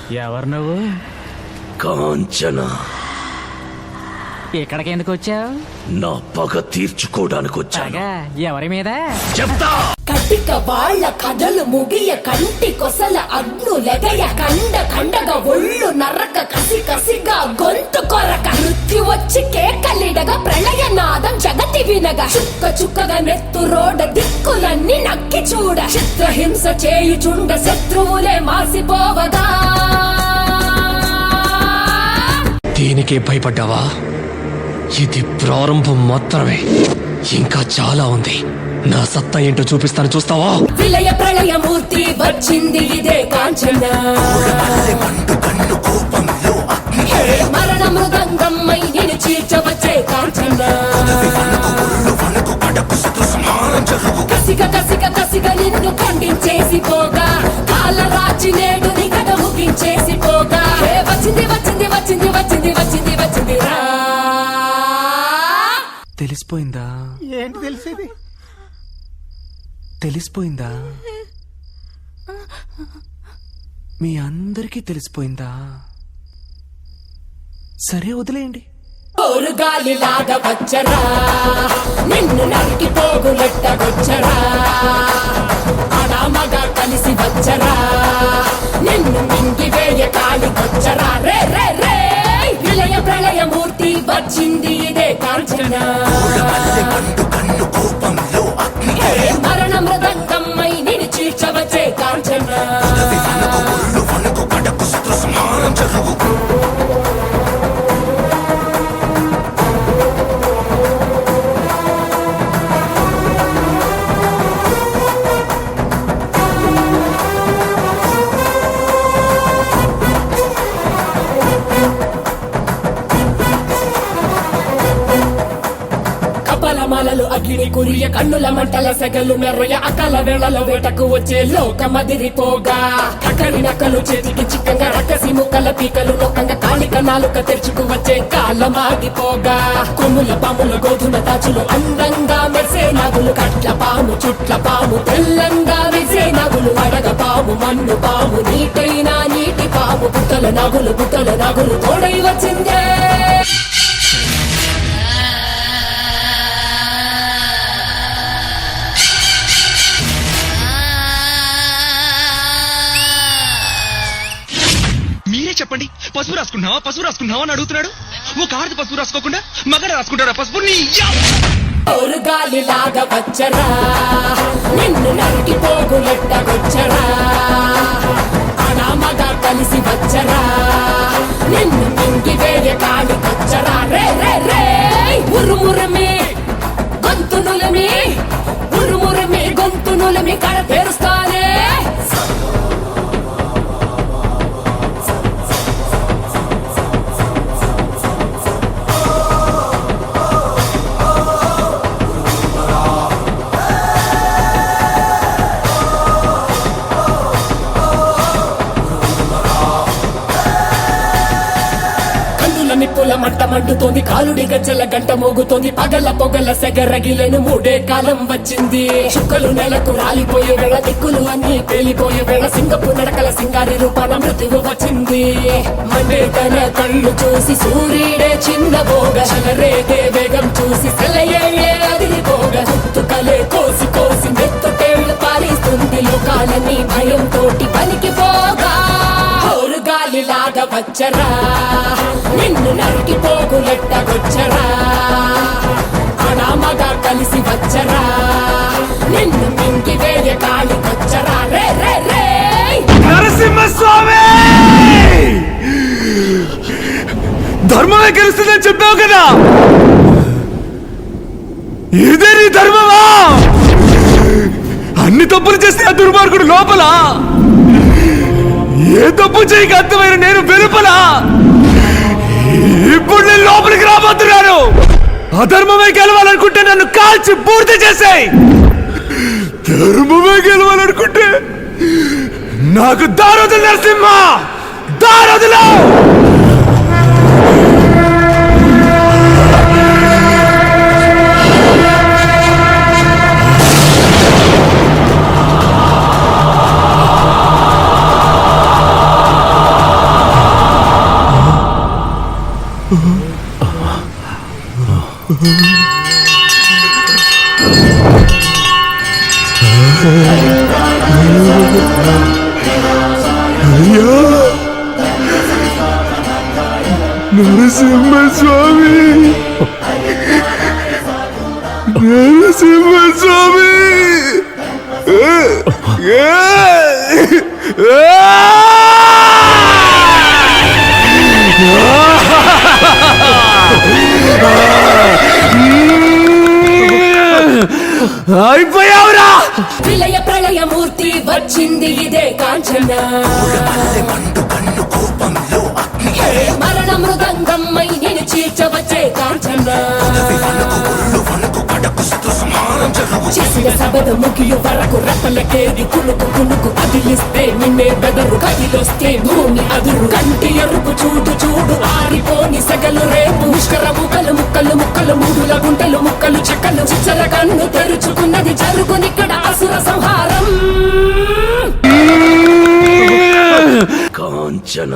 ఎవరు నువ్వు? కాంచన. ఇక్కడికి ఎందుకు వచ్చావు? నా పగ తీర్చుకోవడానికి వచ్చాను. ఎవరి మీద చెప్తా. కటిక వాళ్ళ కథలు ముగియ కంటి కొసల అగ్ను లెగయ కండ కండగా ఒళ్ళు నరక కసి కసిగా గొంతు కొరక మృత్యు వచ్చి కేకలిడగా ప్రళయ నాదం జగతి వినగా చుక్క చుక్కగా నెత్తు రోడ దిక్కులన్నీ నక్కి చూడ చిత్రహింస చేయుచుండ శత్రువులే మాసిపోవగా. దీనికే భయపడ్డావా? ఇది ప్రారంభం మాత్రమే, ఇంకా చాలా ఉంది. నా సత్తా ఏంటో చూపిస్తాను, చూస్తావా? విలయ ప్రళయ మూర్తి వచ్చింది ఇదే కాంచన. మరణ మృదంగమ్మై నిన్ను చీల్చవచ్చే కాంచన. కసిక కసిక కసిక నిన్ను ఖండించేసి పోగా కాలరాచి నేడు నిగడ ముగించేసి పోగా వచ్చింది వచ్చింది వచ్చింది వచ్చింది వచ్చింది వచ్చింది రా. తెలిసిపోయిందా? ఏంటి తెలిసేది? తెలిసిపోయిందా? మీ అందరికీ తెలిసిపోయిందా? సరే వదిలేయండి. గాలి లాగా వచ్చరా నిన్ను నరికి పోగులెట్టగొచ్చరా. అనామగా కలిసి వచ్చరా నిన్ను మింగి వేయ కాలికొచ్చరా. రే రే రే విలయ ప్రళయ మూర్తి వచ్చింది ఇదే కాంచన. మరణ మృదంగమ్మై నిన్ను చీల్చవచ్చే కాంచన. మలలు అగ్ని కురియ కన్నుల మంటల సెగలు మెర్రయ అకల వేళల వేటకు వచ్చే లోకమదిరిపోగా కకరి నక్కలు చేతికి చిక్కంగా రక్కసి ముక్కల పీకలు లోకంగా కాళిక నాలుక తెరుచుకు వచ్చే కాలమాగిపోగా కొమ్ముల పాముల గోధుమ తాచులు అందంగా మెరిసే నాగులు కట్ల పాము చుట్ల పాము తెల్లంగా మెరిసే నాగులు అడగ పాము మన్ను పాము నీటైనా నీటి పాము బుట్టల నాగులు తోడై వచ్చిందే. చెప్పండి, పసుపు రాసుకుంటున్నావా అని అడుగుతున్నాడు. ఒక ఆడది పసుపు రాసుకోకుండా మగడ రాసుకుంటాడా పసుపు? గాలి లాగా వచ్చరా నిన్ను నరికి పోగులెట్టగొచ్చరా. అనామగా కలిసి వచ్చరా నిన్ను మింగి వేయ కాలికొచ్చరా. రే రే రే ఉరుమురమి గొంతునులమి ఉరుమురమి గొంతునులమి కడ తెరుస్తానే. నిప్పుల మంట మండుతోంది, కాలుడి గజ్జల గంట మోగుతోంది, పగల పొగల సెగరగిలేను మూడే కాలం వచ్చింది. చుక్కలు నెలకు రాలిపోయే వేళ దిక్కులు అన్ని పేలిపోయే వేళ సింగపు నడకల సింగారి రూపాన మృత్యువు వచ్చింది. మండే తన కళ్ళు చూసి సూర్యుడే చిన్నబోగ రేగే వేగం చూసి సెలయే అదిరిపోగా తుక్కలే కోసి కోసి మెత్తుటేళ్లు పాలిస్తుంది. లోకాలన్నీ భయం తోటి పలికిపోగా గాలి లాగా వచ్చరా నిన్ను నరికి పోగులెట్టగొచ్చరా. అనామగా కలిసి వచ్చరా నిన్ను మింగి వేయ కాలికొచ్చరా. రే రే రే నరసింహస్వామి, ధర్మమే గెలుస్తుందని చెప్పావు కదా, ఇదే నీ ధర్మమా? అన్ని తప్పులు చేస్తే ఆ దుర్మార్గుడు లోపల, ఏ తప్పు చేయక అర్థమైన నేను వెలుపల. ఇప్పుడు నేను లోపలికి రాబోతున్నాను. అధర్మమే గెలవాలనుకుంటే నన్ను కాల్చి పూర్తి చేసాయి. ధర్మమే గెలవాలనుకుంటే నాకు దారొదులు నరసింహ, దారొదులు. సింహస్వామి అయిపోయావురా. విలయ ప్రళయమూర్తి వచ్చింది ఇదే కాంచన మరణ మృదంగమ్మై నేను చీల్చవచ్చే కాంచన చేసిన సభను ముగియు వరకు రతలకేది కునుకు కునుకు అదిలిస్తే నిన్నే బెదరు కదిలొస్తే భూమి అదురు కంటి ఎరుపు చూడు చూడు ఆరిపోని సెగలు రేపు ముష్కర ముక్కలు ముక్కలు ముక్కలు మూడుల గుంటలు ముక్కలు చెక్కలు చిచ్చర కన్ను తెరుచుకున్నది జరుగునిక్కడ అసుర సంహారం కాంచన